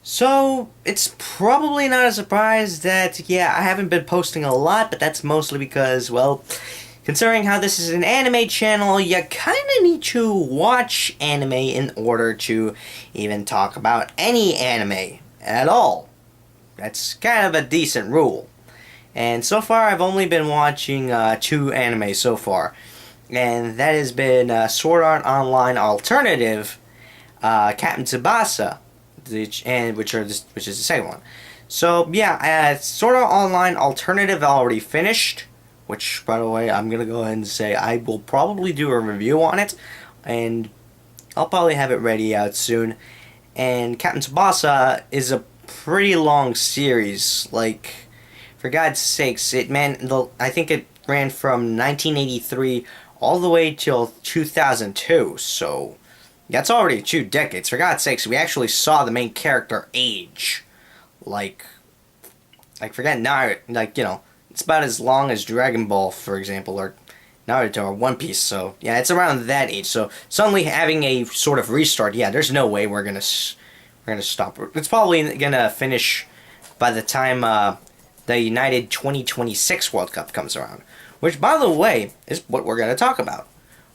So, it's probably not a surprise that, yeah, I haven't been posting a lot, but that's mostly because, well, considering how this is an anime channel, you kinda need to watch anime in order to even talk about any anime at all. That's kind of a decent rule. And so far, I've only been watching two anime so far. And that has been Sword Art Online Alternative, Captain Tsubasa, which is the second one. So yeah, Sword Art Online Alternative already finished, which by the way I'm gonna go ahead and say I will probably do a review on it, and I'll probably have it ready out soon. And Captain Tsubasa is a pretty long series. Like, for God's sakes, I think it ran from 1983 all the way till 2002. So that's already 2 decades. For God's sakes, we actually saw the main character age. Like forget Naruto. It's about as long as Dragon Ball, for example, or Naruto or One Piece. So yeah, it's around that age. So suddenly having a sort of restart, yeah, there's no way we're gonna stop. It's probably gonna finish by the time the United 2026 World Cup comes around, which, by the way, is what we're gonna talk about.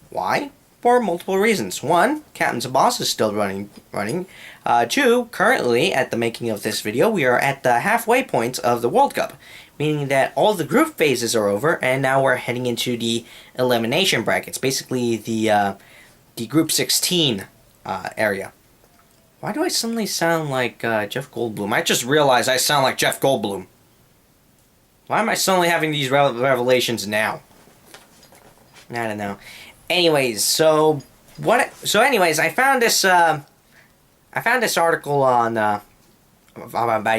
Why? For multiple reasons. One, Captain Tsubasa is still running. Two, currently, at the making of this video, we are at the halfway point of the World Cup, meaning that all the group phases are over, and now we're heading into the elimination brackets, basically the Group 16 area. Why do I suddenly sound like Jeff Goldblum? I just realized I sound like Jeff Goldblum. Why am I suddenly having these revelations now? I don't know. Anyways, I found this article on by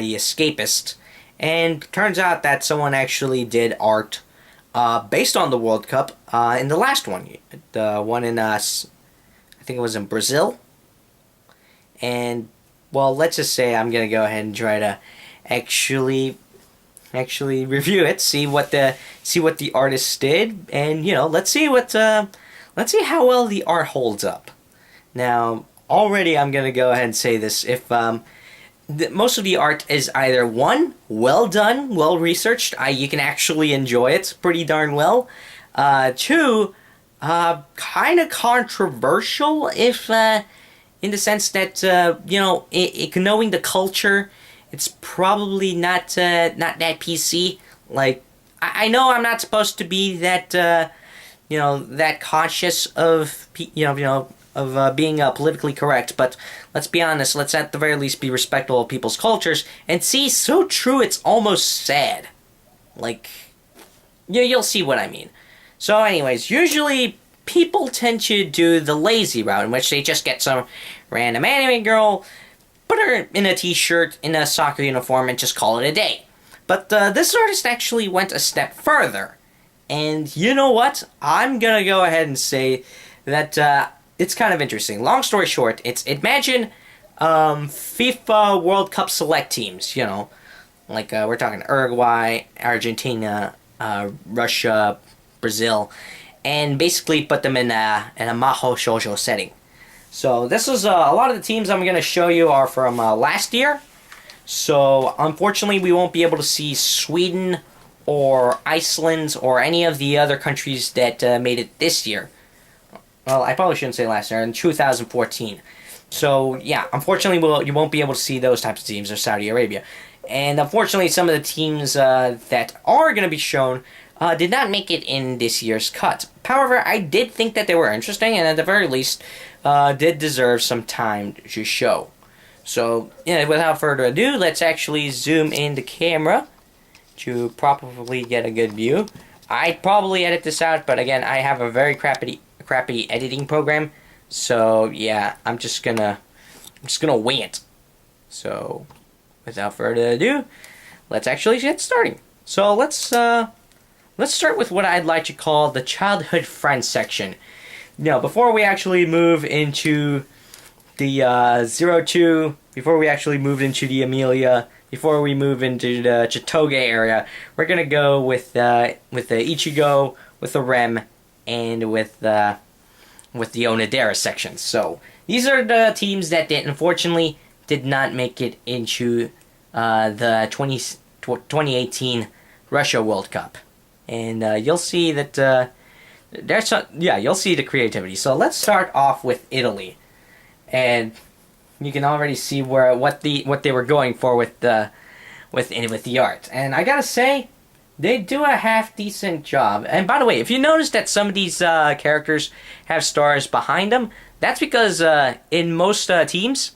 The Escapist, and turns out that someone actually did art based on the World Cup in the last one, the one in I think it was in Brazil. And well, let's just say I'm gonna go ahead and try to actually review it, see what the artist did, and let's see how well the art holds up. Now, already I'm gonna go ahead and say this: if most of the art is either one, well done, well researched, you can actually enjoy it pretty darn well. Two, kind of controversial, if in the sense that knowing the culture, it's probably not that PC. Like, I know I'm not supposed to be that that conscious of being politically correct, but let's be honest. Let's at the very least be respectful of people's cultures and see. So true, it's almost sad. Like, you'll see what I mean. So, anyways, usually people tend to do the lazy route, in which they just get some random anime girl, put her in a t-shirt, in a soccer uniform, and just call it a day. But this artist actually went a step further. And you know what? I'm gonna go ahead and say that it's kind of interesting. Long story short, imagine FIFA World Cup select teams, like we're talking Uruguay, Argentina, Russia, Brazil, and basically put them in a Maho Shoujo setting. So this is a lot of the teams I'm going to show you are from last year. So unfortunately we won't be able to see Sweden or Iceland or any of the other countries that made it this year. Well, I probably shouldn't say last year, in 2014. So yeah, unfortunately you won't be able to see those types of teams, or Saudi Arabia. And unfortunately some of the teams that are going to be shown did not make it in this year's cut. However, I did think that they were interesting, and at the very least did deserve some time to show. So, without further ado, let's actually zoom in the camera to properly get a good view. I'd probably edit this out, but again, I have a very crappy editing program. So yeah, I'm just gonna wing it. So, without further ado, let's actually get started. So let's start with what I'd like to call the childhood friends section. Before we actually move into the 02, before we actually move into the Amelia, before we move into the Chitoge area, we're gonna go with the Ichigo, with the Rem, and with the Onodera sections. So these are the teams that unfortunately did not make it into the 2018 Russia World Cup. And you'll see that you'll see the creativity. So let's start off with Italy, and you can already see what they were going for with the art. And I gotta say, they do a half decent job. And by the way, if you notice that some of these characters have stars behind them, that's because in most teams,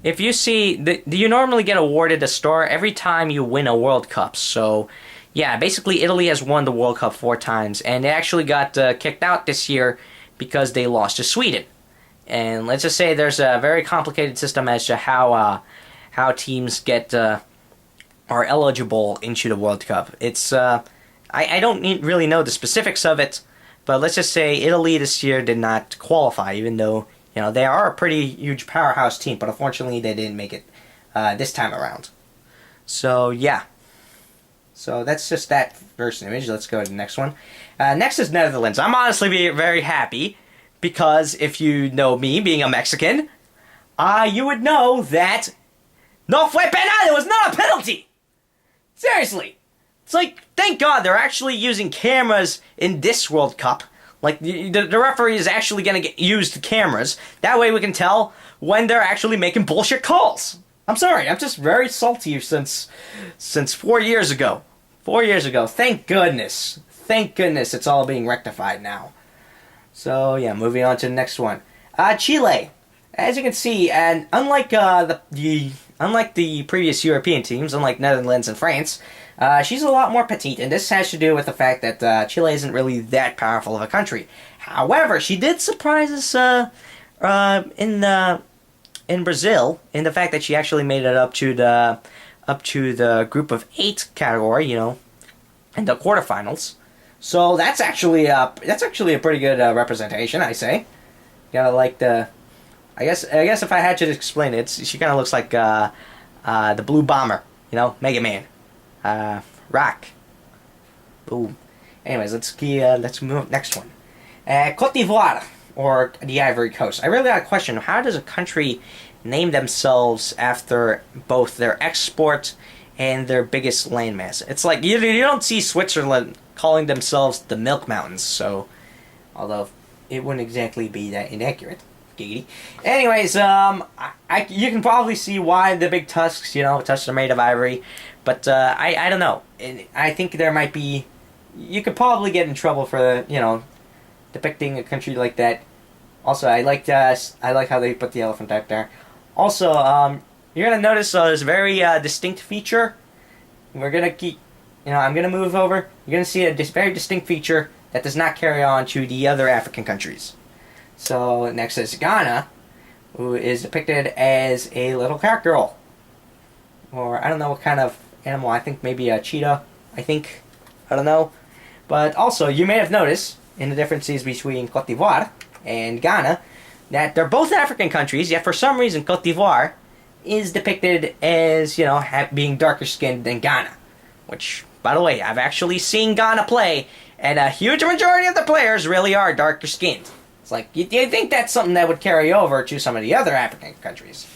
if you see, you normally get awarded a star every time you win a World Cup. So, yeah, basically Italy has won the World Cup 4 times, and they actually got kicked out this year because they lost to Sweden. And let's just say there's a very complicated system as to how teams are eligible into the World Cup. It's I don't really know the specifics of it, but let's just say Italy this year did not qualify, even though they are a pretty huge powerhouse team. But unfortunately, they didn't make it this time around. So yeah, so that's just that first image. Let's go to the next one. Next is Netherlands. I'm honestly very happy because if you know me, being a Mexican, you would know that no fue penal. It was not a penalty. Seriously. It's like, thank God they're actually using cameras in this World Cup. Like, the referee is actually going to use the cameras. That way we can tell when they're actually making bullshit calls. I'm sorry, I'm just very salty since 4 years ago. 4 years ago. Thank goodness. Thank goodness it's all being rectified now. So, yeah, moving on to the next one. Chile. As you can see, and unlike the previous European teams, unlike Netherlands and France, she's a lot more petite, and this has to do with the fact that Chile isn't really that powerful of a country. However, she did surprise us in Brazil in the fact that she actually made it up to the group of 8 category, in the quarterfinals. So that's actually a pretty good representation, I say. Gotta like the. I guess if I had to explain it, she kind of looks like the Blue Bomber, Mega Man, Rock. Boom. Anyways, let's move next one. Cote d'Ivoire, or the Ivory Coast. I really got a question. How does a country name themselves after both their export and their biggest landmass? It's like you don't see Switzerland calling themselves the Milk Mountains. So, although it wouldn't exactly be that inaccurate. Giggity. Anyways, you can probably see why the big tusks, tusks are made of ivory, but I don't know. I think there might be, you could probably get in trouble for depicting a country like that. Also, I like how they put the elephant out there. Also, you're gonna notice this very distinct feature. We're gonna keep, I'm gonna move over. You're gonna see a very distinct feature that does not carry on to the other African countries. So next is Ghana, who is depicted as a little cat girl. Or I don't know what kind of animal. I think maybe a cheetah. I don't know. But also, you may have noticed in the differences between Cote d'Ivoire and Ghana that they're both African countries, yet for some reason Cote d'Ivoire is depicted as, being darker skinned than Ghana. Which, by the way, I've actually seen Ghana play, and a huge majority of the players really are darker skinned. It's like, you think that's something that would carry over to some of the other African countries.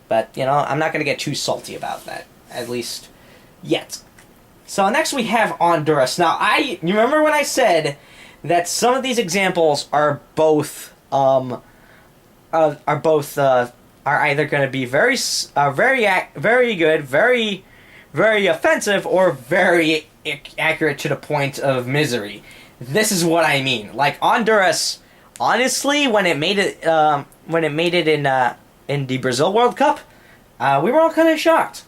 But, I'm not going to get too salty about that. At least, yet. So next we have Honduras. Now, you remember when I said that some of these examples are either going to be very good, very, very offensive, or very accurate to the point of misery. This is what I mean. Like, Honduras, honestly, when it made it in the Brazil World Cup, we were all kind of shocked,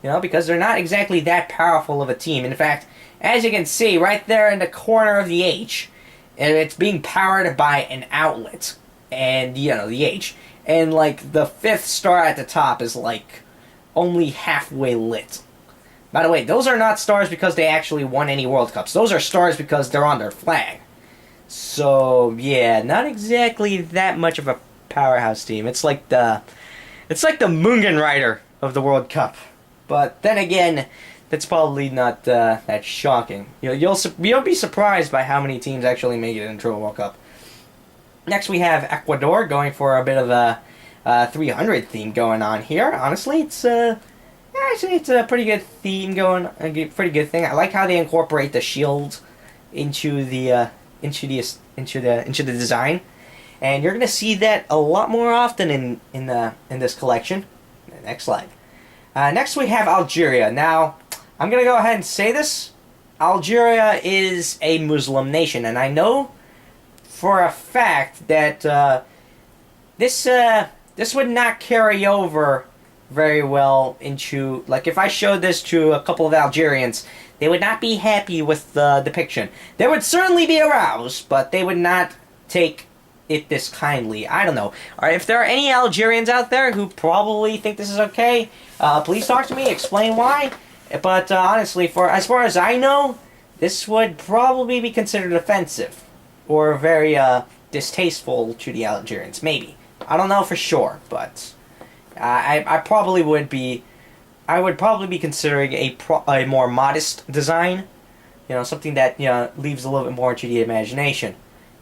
because they're not exactly that powerful of a team. In fact, as you can see right there in the corner of the H, it's being powered by an outlet, and the H, and like the 5th star at the top is like only halfway lit. By the way, those are not stars because they actually won any World Cups. Those are stars because they're on their flag. So, yeah, not exactly that much of a powerhouse team. It's like the Mungan Rider of the World Cup. But then again, that's probably not that shocking. You'll be surprised by how many teams actually make it into a World Cup. Next we have Ecuador going for a bit of 300 theme going on here. Honestly, actually it's a pretty good theme going, pretty good thing. I like how they incorporate the shield into the design, and you're gonna see that a lot more often in this collection. Next slide. Next we have Algeria. Now, I'm gonna go ahead and say this. Algeria is a Muslim nation, and I know for a fact that this would not carry over very well into, like, if I showed this to a couple of Algerians, they would not be happy with the depiction. They would certainly be aroused, but they would not take it this kindly. I don't know. Alright, if there are any Algerians out there who probably think this is okay, please talk to me, explain why. But honestly, as far as I know, this would probably be considered offensive or very distasteful to the Algerians. Maybe. I don't know for sure, but I probably would be. I would probably be considering a more modest design. You know, something that, you know, leaves a little bit more to the imagination.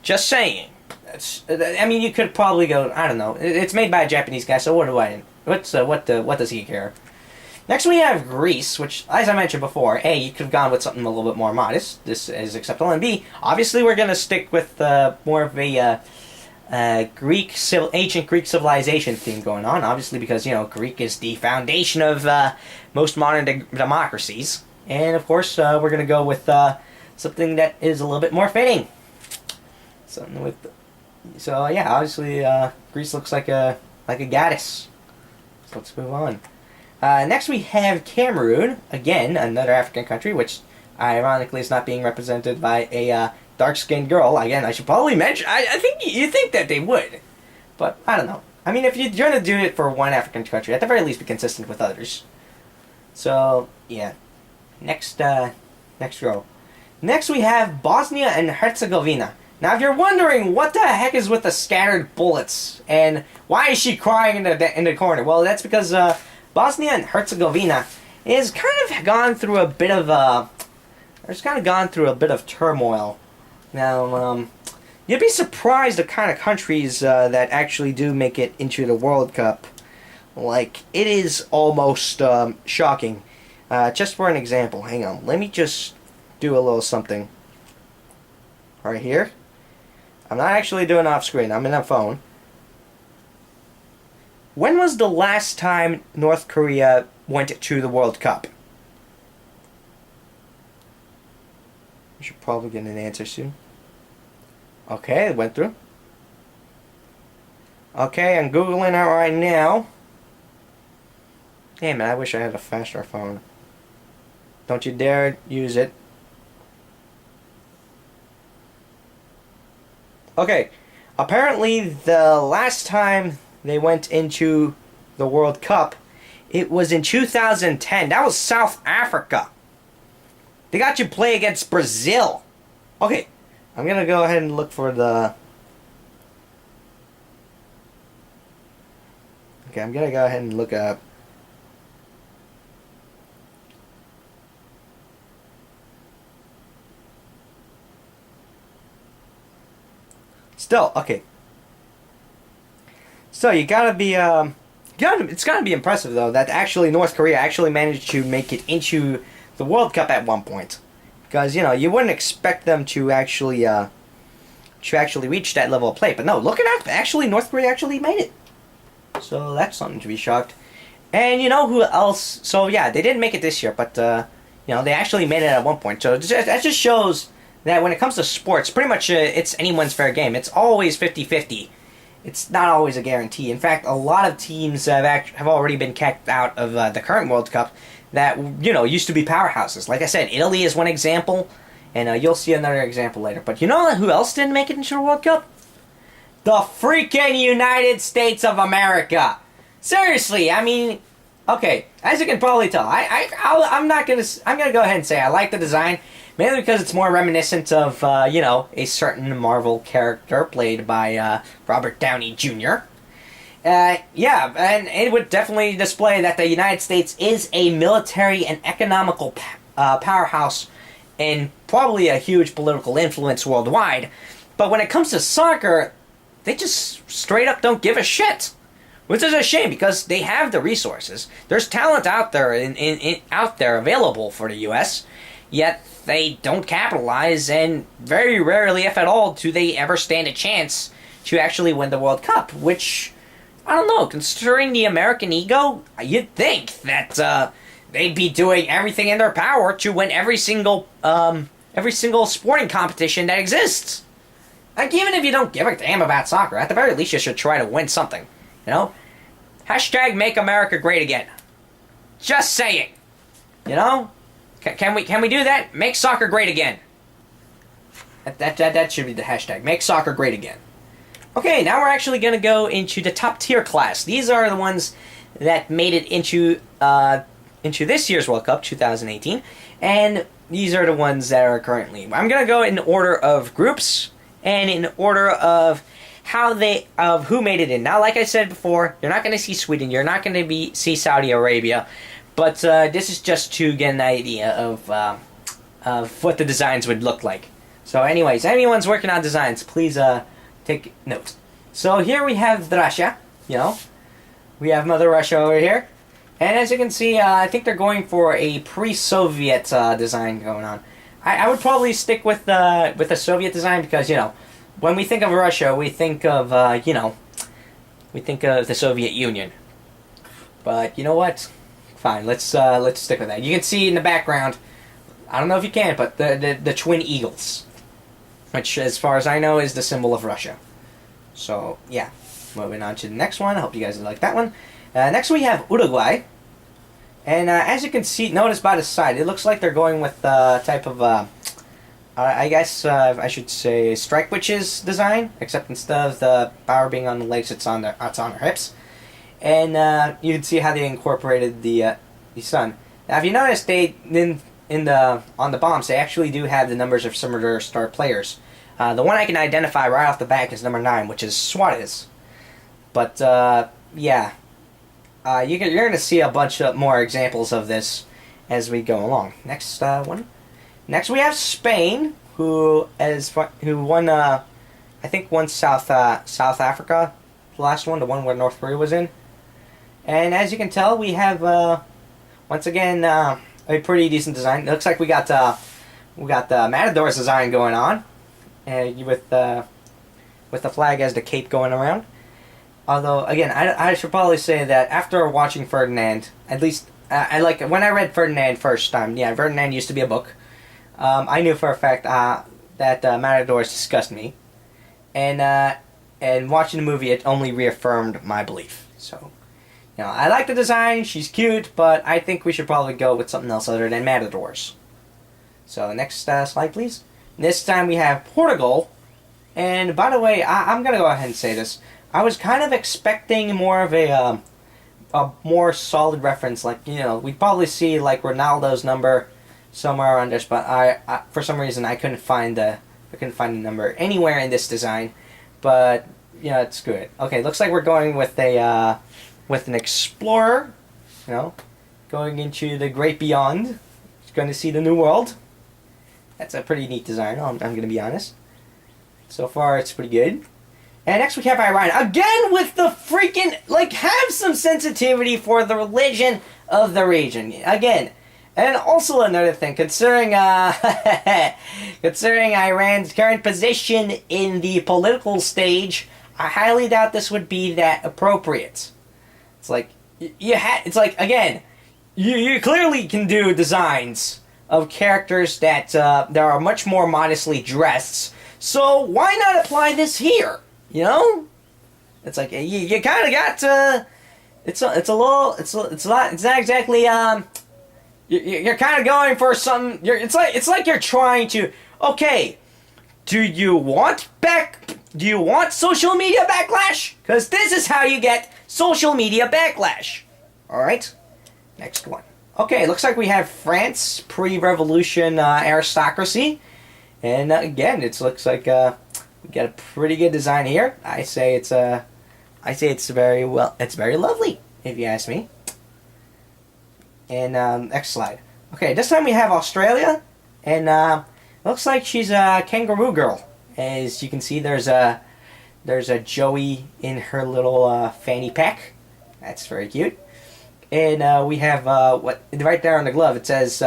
Just saying. I mean, you could probably go. I don't know. It's made by a Japanese guy, so what do I? What does he care? Next we have Greece, which, as I mentioned before, A, you could have gone with something a little bit more modest. This is acceptable. And B, obviously we're going to stick with more of a ancient Greek civilization theme going on. Obviously because, you know, Greek is the foundation of most modern democracies. And, of course, we're going to go with something that is a little bit more fitting. Something with... So, yeah, obviously Greece looks like a goddess. So let's move on. Next we have Cameroon, again, another African country, which ironically is not being represented by a dark-skinned girl. Again, I should probably mention, I think you think that they would, but I don't know. I mean, if you're going to do it for one African country, at the very least be consistent with others. So, yeah. Next row. Next we have Bosnia and Herzegovina. Now, if you're wondering what the heck is with the scattered bullets, and why is she crying in the corner, well, that's because, Bosnia and Herzegovina is kind of gone through a bit of turmoil. Now, you'd be surprised the kind of countries that actually do make it into the World Cup. Like, it is almost shocking. Just for an example, hang on, let me just do a little something right here. I'm not actually doing off screen, I'm in a phone. When was the last time North Korea went to the World Cup? We should probably get an answer soon. Okay, it went through. Okay, I'm Googling it right now. Damn it, I wish I had a faster phone. Don't you dare use it. Okay, apparently the last time they went into the World Cup, it was in 2010. That was South Africa. They got you play against Brazil. Okay, I'm going to go ahead and look for the... Okay, I'm going to go ahead and look up... Still, okay. So you gotta be, it's gotta be impressive though that actually North Korea actually managed to make it into the World Cup at one point, because you know you wouldn't expect them to actually reach that level of play. But no, look at that! Actually, North Korea actually made it. So that's something to be shocked. And you know who else? So yeah, they didn't make it this year, but you know they actually made it at one point. So that just shows that when it comes to sports, pretty much it's anyone's fair game. It's always 50-50. It's not always a guarantee. In fact, a lot of teams have already been kicked out of the current World Cup that, you know, used to be powerhouses. Like I said, Italy is one example, and you'll see another example later. But you know who else didn't make it into the World Cup? The freaking United States of America! Seriously, I mean, okay, as you can probably tell, I'm gonna go ahead and say I like the design. Mainly because it's more reminiscent of, you know, a certain Marvel character played by Robert Downey Jr. Yeah, and it would definitely display that the United States is a military and economical powerhouse and probably a huge political influence worldwide. But when it comes to soccer, they just straight up don't give a shit. which is a shame because they have the resources. There's talent out there out there available for the U.S., yet they don't capitalize, and very rarely, if at all, do they ever stand a chance to actually win the World Cup. Which, I don't know, considering the American ego, you'd think that they'd be doing everything in their power to win every single sporting competition that exists. Like, even if you don't give a damn about soccer, at the very least you should try to win something. You know? Hashtag make America great again. Just saying. You know? Can we do that? Make soccer great again. That should be the hashtag. Make soccer great again. Okay, now we're actually going to go into the top tier class. These are the ones that made it into this year's World Cup, 2018. And these are the ones that are currently. I'm going to go in order of groups and in order of who made it in. Now, like I said before, you're not going to see Sweden. You're not going to see Saudi Arabia. But this is just to get an idea of what the designs would look like. So anyways, anyone's working on designs, please take note. So here we have Russia, you know. We have Mother Russia over here. And as you can see, I think they're going for a pre-Soviet design going on. I would probably stick with the Soviet design because, you know, when we think of Russia, we think of, we think of the Soviet Union. But you know what? Fine, let's stick with that. You can see in the background, I don't know if you can, but the twin eagles, which, as far as I know, is the symbol of Russia. So yeah, moving on to the next one. I hope you guys like that one. Next we have Uruguay, and as you can see, notice by the side, it looks like they're going with type of I guess I should say strike witches design, except instead of the power being on the legs, it's on their hips. And you can see how they incorporated the sun. Now, if you notice, they on the bombs, they actually do have the numbers of some of their star players. The one I can identify right off the bat is number 9, which is Suarez. But yeah, you're going to see a bunch of more examples of this as we go along. Next one. Next, we have Spain, who won. I think won South Africa, the last one, the one where North Korea was in. And as you can tell, we have once again a pretty decent design. It looks like we got the Matador's design going on, with the flag as the cape going around. Although again, I should probably say that after watching Ferdinand, at least I like when I read Ferdinand first time. Yeah, Ferdinand used to be a book. I knew for a fact that Matadors disgust me, and watching the movie, it only reaffirmed my belief. So. You know, I like the design, she's cute, but I think we should probably go with something else other than Matadors. So, next slide, please. This time we have Portugal. And, by the way, I'm going to go ahead and say this. I was kind of expecting more of a more solid reference. Like, you know, we'd probably see, like, Ronaldo's number somewhere around this, but I for some reason, I couldn't find the number anywhere in this design. But, yeah, it's good. Okay, looks like we're going with with an explorer, you know, going into the great beyond. He's going to see the new world. That's a pretty neat design, I'm going to be honest. So far, it's pretty good. And next we have Iran. Again with the freaking, like, have some sensitivity for the religion of the region. Again. And also another thing, considering Iran's current position in the political stage, I highly doubt this would be that appropriate. It's like it's like again, you clearly can do designs of characters that are much more modestly dressed. So why not apply this here? You know, it's like you kind of got it's not exactly you're kind of going for something. It's like you're trying to do you want social media backlash? Because this is how you get social media backlash. Alright? Next one. Okay, looks like we have France, pre-revolution aristocracy. And again, it looks like we got a pretty good design here. I say it's very lovely, if you ask me. And next slide. Okay, this time we have Australia. And looks like she's a kangaroo girl. As you can see, there's a Joey in her little fanny pack. That's very cute. And we have what right there on the glove. It says we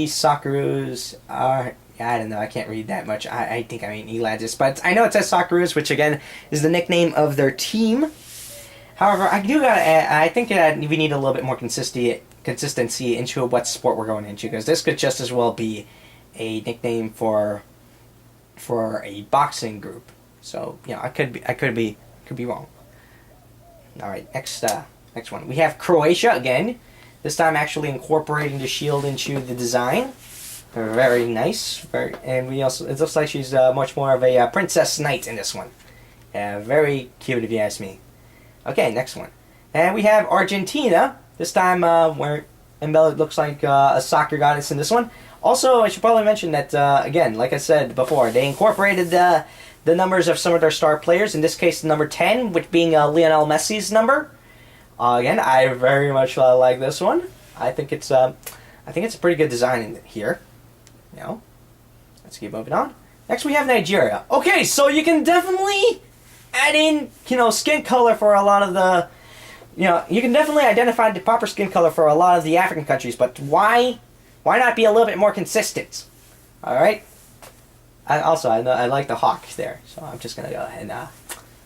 Socceroos are. I don't know. I can't read that much. I think I mean Eladis, but I know it says Socceroos, which again is the nickname of their team. However, I do gotta add, I think we need a little bit more consistency into what sport we're going into, because this could just as well be a nickname for a boxing group. So I could be wrong. All right, next one we have Croatia again. This time actually incorporating the shield into the design. Very nice. And we also, it looks like she's much more of a princess knight in this one. Very cute if you ask me. Okay, next one. And we have Argentina. This time where Embella looks like a soccer goddess in this one. Also, I should probably mention that, again, like I said before, they incorporated the numbers of some of their star players. In this case, the number 10, which being Lionel Messi's number. Again, I very much like this one. I think it's a pretty good design in here. Let's keep moving on. Next, we have Nigeria. Okay, so you can definitely add in, skin color for a lot of the, you can definitely identify the proper skin color for a lot of the African countries, but why not be a little bit more consistent? All right. I like the hawk there, so I'm just gonna go ahead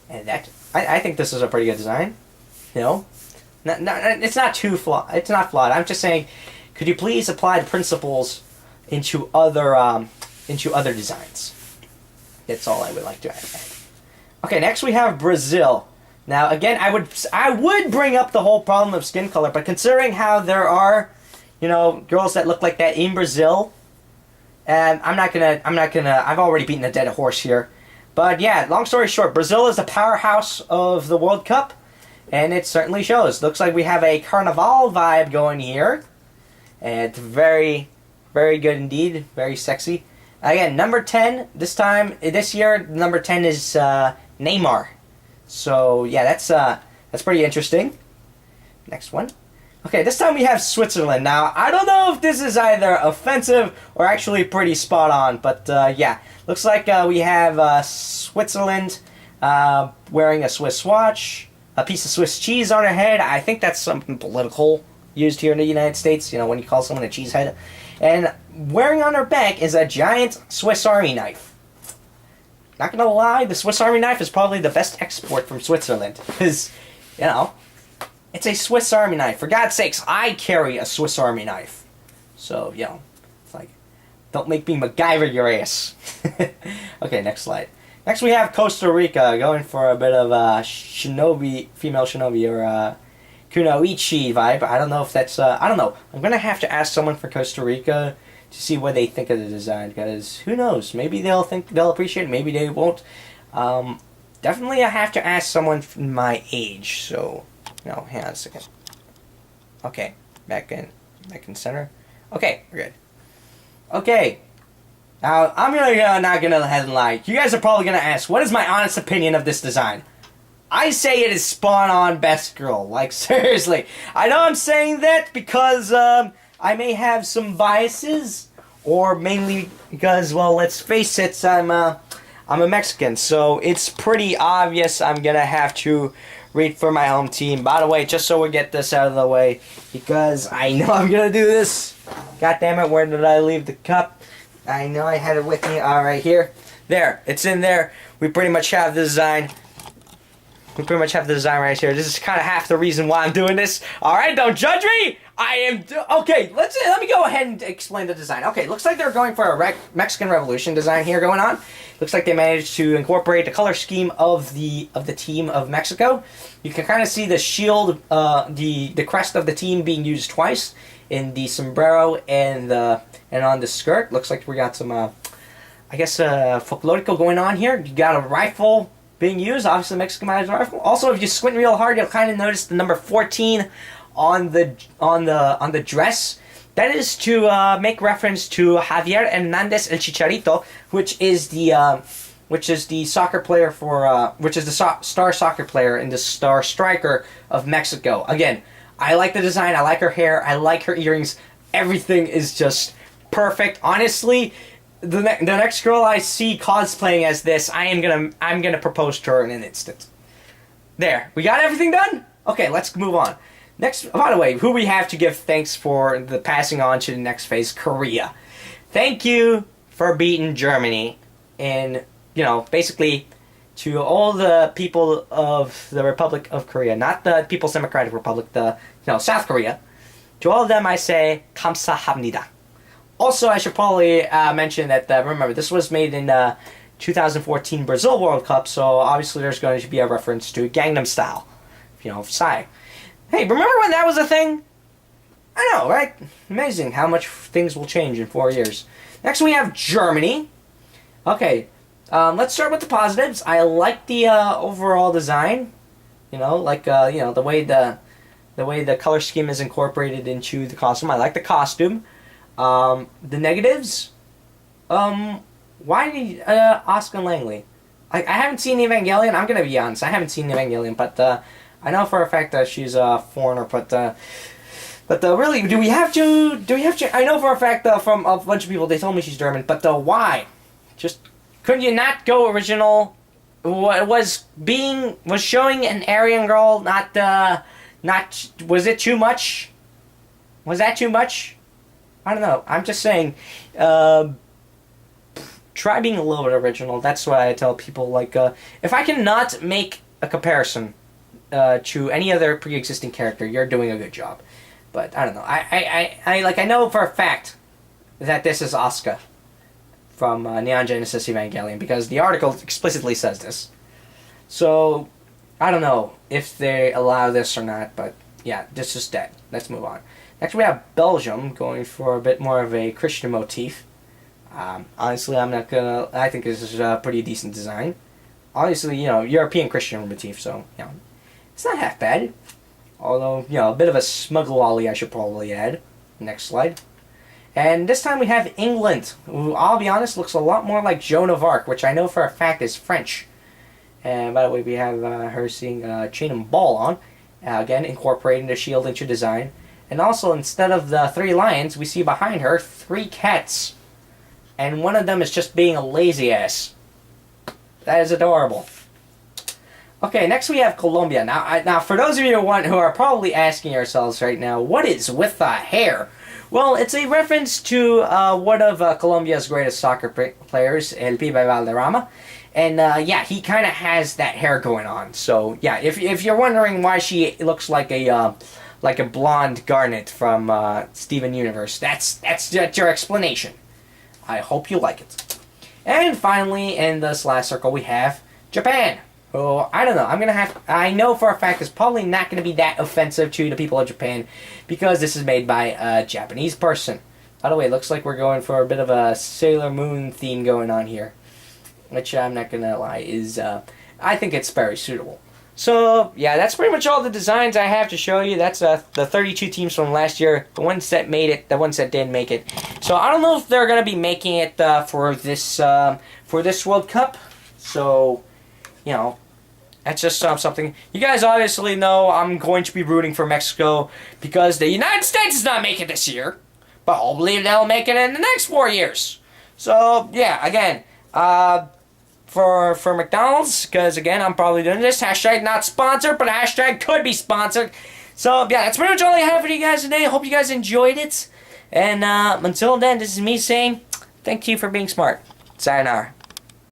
and that. I think this is a pretty good design. It's not too flawed. It's not flawed. I'm just saying, could you please apply the principles into other designs? That's all I would like to add. Okay, next we have Brazil. Now again, I would bring up the whole problem of skin color, but considering how there are, girls that look like that in Brazil, and I'm not gonna. I've already beaten a dead horse here, but yeah. Long story short, Brazil is the powerhouse of the World Cup, and it certainly shows. Looks like we have a carnival vibe going here, and it's very, very good indeed. Very sexy. Again, number 10. This year, number 10 is Neymar. So yeah, that's pretty interesting. Next one. Okay, this time we have Switzerland. Now, I don't know if this is either offensive or actually pretty spot on, but yeah. Looks like we have Switzerland wearing a Swiss watch, a piece of Swiss cheese on her head. I think that's something political used here in the United States, when you call someone a cheesehead. And wearing on her back is a giant Swiss Army knife. Not gonna lie, the Swiss Army knife is probably the best export from Switzerland, because, it's a Swiss Army knife. For God's sakes, I carry a Swiss Army knife. So, it's like, don't make me MacGyver your ass. Okay, next slide. Next we have Costa Rica, going for a bit of a female shinobi, or kunoichi vibe. I don't know if that's, I don't know. I'm gonna have to ask someone for Costa Rica to see what they think of the design, because who knows? Maybe they'll appreciate it, maybe they won't. Definitely I have to ask someone my age, so... No, hang on a second. Okay, back in center. Okay, we're good. Okay, now I'm not gonna head and lie. You guys are probably gonna ask, what is my honest opinion of this design? I say it is spawn on best girl. Like, seriously. I know I'm saying that because I may have some biases, or mainly because, well, let's face it, I'm a Mexican, so it's pretty obvious I'm gonna have to root for my home team. By the way, just so we get this out of the way, because I know I'm gonna do this. God damn it, where did I leave the cup? I know I had it with me. Alright, here. There, it's in there. We pretty much have the design. We pretty much have the design right here. This is kind of half the reason why I'm doing this. Alright, don't judge me! Okay, let me go ahead and explain the design. Okay, looks like they're going for a Mexican Revolution design here going on. Looks like they managed to incorporate the color scheme of the team of Mexico. You can kind of see the shield, the crest of the team being used twice in the sombrero and on the skirt. Looks like we got some, I guess, folklorico going on here. You got a rifle being used, obviously Mexican rifle. Also, if you squint real hard, you'll kind of notice the number 14 on the dress. That is to make reference to Javier Hernandez El Chicharito, which is the soccer player for which is the star soccer player and the star striker of Mexico. Again, I like the design. I like her hair. I like her earrings. Everything is just perfect. Honestly, the next girl I see cosplaying as this, I'm gonna propose to her in an instant. There, we got everything done? Okay, let's move on. Next, by the way, who we have to give thanks for the passing on to the next phase, Korea. Thank you for beating Germany in, basically to all the people of the Republic of Korea, not the People's Democratic Republic, South Korea. To all of them, I say, 감사합니다. Also, I should probably mention that, remember, this was made in 2014 Brazil World Cup, so obviously there's going to be a reference to Gangnam Style, Psy. Hey, remember when that was a thing? I know, right? Amazing how much things will change in 4 years. Next we have Germany. Okay, let's start with the positives. I like the overall design. The way the color scheme is incorporated into the costume. I like the costume. The negatives. Why did Oscar Langley? I haven't seen Evangelion. I'm gonna be honest. I haven't seen Evangelion, but I know for a fact that she's a foreigner. But really, do we have to? I know for a fact from a bunch of people they told me she's German. But why? Just couldn't you not go original? Was showing an Aryan girl not was it too much? Was that too much? I don't know. I'm just saying. Try being a little bit original. That's what I tell people. Like, if I cannot make a comparison to any other pre-existing character, you're doing a good job. But I don't know. I know for a fact that this is Asuka from Neon Genesis Evangelion because the article explicitly says this. So I don't know if they allow this or not. But yeah, this is dead. Let's move on. Next we have Belgium going for a bit more of a Christian motif. Honestly, I think this is a pretty decent design. Obviously, European Christian motif, so, it's not half bad. Although, a bit of a smuggle ollie I should probably add. Next slide. And this time we have England, who, I'll be honest, looks a lot more like Joan of Arc, which I know for a fact is French. And by the way, we have her seeing a chain and ball on. Again, incorporating the shield into design. And also, instead of the 3 lions, we see behind her 3 cats. And one of them is just being a lazy ass. That is adorable. Okay, next we have Colombia. Now, for those of you who are probably asking yourselves right now, what is with the hair? Well, it's a reference to one of Colombia's greatest soccer players, El Pibe Valderrama. And, he kind of has that hair going on. So, yeah, if you're wondering why she looks like a blonde Garnet from Steven Universe, that's your explanation. I hope you like it. And finally, in this last circle, we have Japan. Who, I don't know, I know for a fact it's probably not going to be that offensive to the people of Japan because this is made by a Japanese person. By the way, it looks like we're going for a bit of a Sailor Moon theme going on here. Which, I'm not going to lie, is, I think it's very suitable. So, yeah, that's pretty much all the designs I have to show you. That's the 32 teams from last year. The ones that made it, the ones that didn't make it. So, I don't know if they're going to be making it for this World Cup. So, that's just something. You guys obviously know I'm going to be rooting for Mexico because the United States is not making it this year. But hopefully they'll make it in the next 4 years. So, yeah, again, for McDonald's, because again, I'm probably doing this. Hashtag not sponsored, but hashtag could be sponsored. So, yeah, that's pretty much all I have for you guys today. I hope you guys enjoyed it. And until then, this is me saying, thank you for being smart. Sayonara.